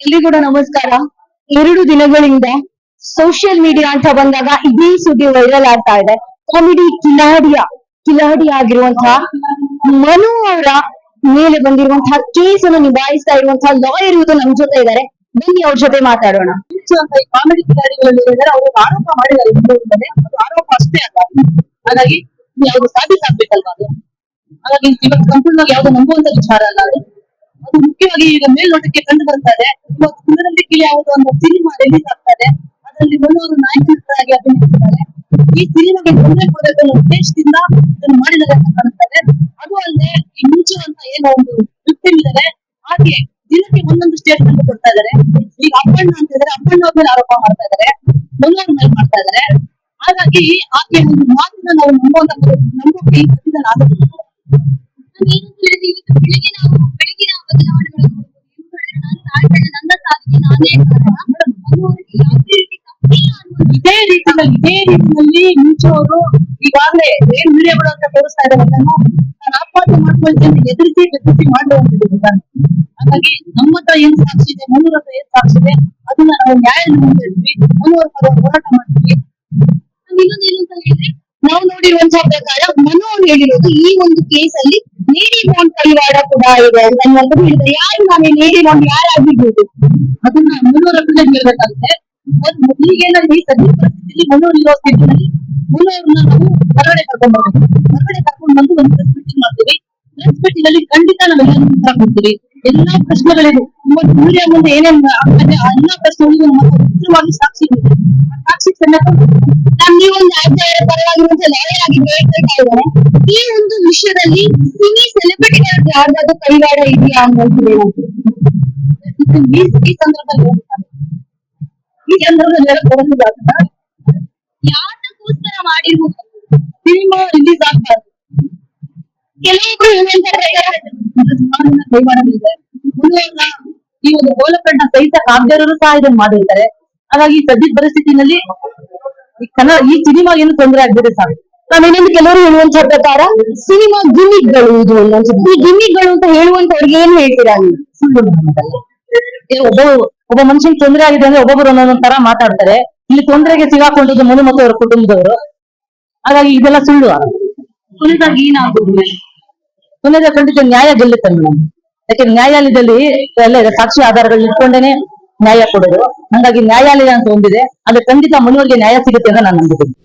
ಇಲ್ಲಿ ಕೂಡ ನಮಸ್ಕಾರ. 2 ದಿನಗಳಿಂದ ಸೋಷಿಯಲ್ ಮೀಡಿಯಾ ಅಂತ ಬಂದಾಗ ಇಡೀ ಸುದ್ದಿ ವೈರಲ್ ಆಗ್ತಾ ಇದೆ. ಕಾಮಿಡಿ ಕಿಲಾಡಿ ಆಗಿರುವಂತಹ ಮನು ಅವರ ಮೇಲೆ ಬಂದಿರುವಂತಹ ಕೇಸ್ ಅನ್ನು ನಿಭಾಯಿಸ್ತಾ ಇರುವಂತಹ ಲಾಯರ್ ಇವತ್ತು ನಮ್ ಜೊತೆ ಇದ್ದಾರೆ. ಬನ್ನಿ ಅವ್ರ ಜೊತೆ ಮಾತಾಡೋಣ. ಕಾಮಿಡಿ ಕಿಲಾಡಿಗಳು ಅವರು ಆರೋಪ ಮಾಡಿದ್ದಾರೆ. ಅದು ಆರೋಪ ಅಷ್ಟೇ ಅಲ್ಲ, ಹಾಗಾಗಿ ಯಾವ್ದು ಸಾಬೀತಾಗ್ಬೇಕಲ್ವಾ ಅದು. ಹಾಗಾಗಿ ಇವತ್ತು ಸಂಪೂರ್ಣವಾಗಿ ಯಾವ್ದು ನಂಬುವಂತ ವಿಚಾರ ಅಲ್ಲ ಅದು. ಅದು ಮುಖ್ಯವಾಗಿ ಈಗ ಮೇಲ್ನೋಟಕ್ಕೆ ಕಂಡು ಬರ್ತಾ ಇದೆ. ಇವತ್ತು ಕುಂದರಲ್ಲಿ ಯಾವುದೋ ಒಂದು ಸಿನಿಮಾ ರಿಲೀಸ್ ಆಗ್ತಾ ಇದೆ. ಅದರಲ್ಲಿ ಮನೋರು ನಾಯಕರಾಗಿ ಅಭಿನಯಿಸಿದ್ದಾರೆ. ಈ ಸಿನಿಮಾಗೆ ತೊಂದರೆ ಕೊಡಬೇಕು ಅನ್ನೋ ಉದ್ದೇಶದಿಂದ ಇದನ್ನು ಮಾಡಿದ್ದಾರೆ ಅಂತ ಕಾಣುತ್ತದೆ. ಅದು ಅಲ್ಲದೆ ಈ ಮುಂಚೆ ಅಂತ ಏನೋ ಒಂದು ವಿಕ್ಟಿಮ್ ಇದ್ದಾರೆ, ಹಾಗೆ ದಿನಕ್ಕೆ ಒಂದೊಂದು ಸ್ಟೇಟ್ಮೆಂಟ್ ಕೊಡ್ತಾ ಇದ್ದಾರೆ. ಈಗ ಅಪ್ಪಣ್ಣ ಅಂತ ಇದ್ದಾರೆ, ಅಪ್ಪಣ್ಣ ಅವ್ರ ಮೇಲೆ ಆರೋಪ ಮಾಡ್ತಾ ಇದ್ದಾರೆ, ಮನೋರ್ ಮೇಲೆ ಮಾಡ್ತಾ ಇದ್ದಾರೆ. ಹಾಗಾಗಿ ಆಕೆ ಒಂದು ಮಾತನ್ನ ನಾವು ನಂಬೋಕೆ ಆಗೋದಿಲ್ಲ. ಬೆಳಗಿನ ಬದಲಾವಣೆಗಳು ನನ್ನ ಸಾವಿಗೆ ನಾನೇ ಇದೇ ರೀತಿಯಲ್ಲಿ ಮುಂಚೆ ಅವರು ಈಗಾಗಲೇ ಏನ್ ವಿಡಿಯೋಗಳು ಅಂತ ತೋರಿಸ್ತಾ ಇದ್ದಾರೆ, ಅದನ್ನು ನಾನು ಆತ್ಮಹತ್ಯೆ ಮಾಡ್ಕೊಳ್ತೇನೆ ಬೆದರಿಸಿ ಮಾಡುವಂತಿದೆ. ಹಾಗಾಗಿ ನಮ್ಮ ಹತ್ರ ಏನ್ ಸಾಕ್ಷಿ ಇದೆ, ಮನೂರ ಹತ್ರ ಏನ್ ಸಾಕ್ಷಿ ಇದೆ, ಅದನ್ನ ನಾವು ನ್ಯಾಯಾಲಯದ ಮುಂದೆ ಇಡ್ತೀವಿ, ಮನೂರ ಪರ ಹೋರಾಟ ಮಾಡ್ತೀವಿ. ಇನ್ನೊಂದೇನು ಅಂತ ಹೇಳಿದ್ರೆ, ನಾವು ನೋಡಿರುವಂತಹ ಪ್ರಕಾರ ಮನು ಅವ್ರು ಹೇಳಿರೋದು ಈ ಒಂದು ಕೇಸ್ ಅಲ್ಲಿ ನೇಡಿ ಬಾಂಡ್ ಪರಿವಾರ ಕೂಡ ಇದೆ ಅಂತ ಹೇಳಿದ್ರೆ, ಯಾರು ನಾನೇ ನೇಡಿ ಬಾಂಡ್ ಯಾರಾಗಿರ್ಬೋದು ಅದನ್ನ ಮನೋರ ಹತ್ರ ಹೇಳ್ಬೇಕಾಗುತ್ತೆ. ಈಗೇನಲ್ಲಿ ಸದ್ಯ ಪರಿಸ್ಥಿತಿಯಲ್ಲಿ ಮನೋರ್ ಇರೋ ಸ್ಥಿತಿಯಲ್ಲಿ ಮನೋರ್ನ ನಾವು ಹೊರಗಡೆ ಕರ್ಕೊಂಡು ಬಂದು ಒಂದು ಪ್ರೆಸ್ ಮೀಟಿಂಗ್ ಮಾಡ್ತೀವಿ. ಪ್ರೆಸ್ ಮೀಟಿಂಗ್ ಅಲ್ಲಿ ಖಂಡಿತ ನಾವೆಲ್ಲ ಉತ್ತರ ಕೊಡ್ತೀವಿ. ಎಲ್ಲಾ ಪ್ರಶ್ನೆಗಳಿಗೂ ಇವತ್ತು ಮೀಡಿಯಾ ಮುಂದೆ ಏನೇನ್ ಆಗ್ತದೆ ಆ ಎಲ್ಲಾ ಪ್ರಶ್ನೆಗಳಿಗೂ ನಮ್ಮ ಉತ್ತರವಾಗಿ ಸಾಕ್ಷಿ ಇದೆ. ಸಾಕ್ಷಿ ನೀವೊಂದು ಪರವಾಗಿರುವಂತಹ ಲಾಯರ್ ಆಗಿ ಹೇಳ್ತಾ ಇದ್ದಾರೆ. ಈ ಒಂದು ವಿಷಯದಲ್ಲಿ ಸಿನಿ ಸೆಲೆಬ್ರಿಟಿಗಳ ಯಾರ್ದಾದ್ರೂ ಕೈವಾಡ ಇದೆಯಾ ಅನ್ನೋದು ಈ ಸಂದರ್ಭದಲ್ಲಿ ಯಾರಕ್ಕೋಸ್ಕರ ಮಾಡಿರ್ಬೋದು ಸಿನಿಮಾ ರಿಲೀಸ್ ಆಗ್ಬಾರ್ದು. ಕೆಲವೊಬ್ರು ಕೈವಾಡವಿದೆ. ಈ ಒಂದು ಗೋಲಕಣ್ಣ ಸಹಿತ ಕಾವ್ಯರು ಸಹ ಇದನ್ನು ಮಾಡಿರ್ತಾರೆ. ಹಾಗಾಗಿ ಸದ್ಯದ ಪರಿಸ್ಥಿತಿನಲ್ಲಿ ಈ ಸಿನಿಮಾ ಏನು ತೊಂದರೆ ಆಗ್ಬಿದೆ ಸಾಕು. ನಾವೇನಂದ್ರೆ ಕೆಲವರು ಹೇಳುವಂತಹ ಪ್ರಕಾರ ಸಿನಿಮಾ ಗಿಮಿಕ್ಗಳು ಇದು ಅನ್ನೋದು. ಈ ಗಿಮಿಕ್ಗಳು ಅಂತ ಹೇಳುವಂತವ್ರಿಗೆ ಏನ್ ಹೇಳ್ತೀರಾ ನೀವು? ಒಬ್ಬ ಮನುಷ್ಯನಿಗೆ ತೊಂದರೆ ಆಗಿದೆ ಅಂದ್ರೆ ಒಬ್ಬೊಬ್ಬರು ಒಂದೊಂದ್ ತರ ಮಾತಾಡ್ತಾರೆ. ಇಲ್ಲಿ ತೊಂದರೆಗೆ ಸಿಗಾಕೊಂಡಿದ್ದು ಮನು ಮತ್ತು ಅವರ ಕುಟುಂಬದವರು. ಹಾಗಾಗಿ ಇದೆಲ್ಲ ಸುಳ್ಳು. ಕೊನೆದಾಗಿ ಏನಾಗುವುದು? ಕೊನೆದಾಗ ಖಂಡಿತ ನ್ಯಾಯ ಗೆಲ್ಲುತ್ತೆ ಮೇಡಮ್. ಯಾಕೆ ನ್ಯಾಯಾಲಯದಲ್ಲಿ ಎಲ್ಲ ಸಾಕ್ಷಿ ಆಧಾರಗಳನ್ನ ಇಟ್ಕೊಂಡೇನೆ ನ್ಯಾಯ ಕೊಡೋದು. ಹಾಗಾಗಿ ನ್ಯಾಯಾಲಯ ಅಂತ ಒಂದಿದೆ, ಅದು ಖಂಡಿತ ಮನುವಿಗೆ ನ್ಯಾಯ ಸಿಗುತ್ತೆ ಅಂತ ನಾನು ನಂಬಿದ್ದೀನಿ.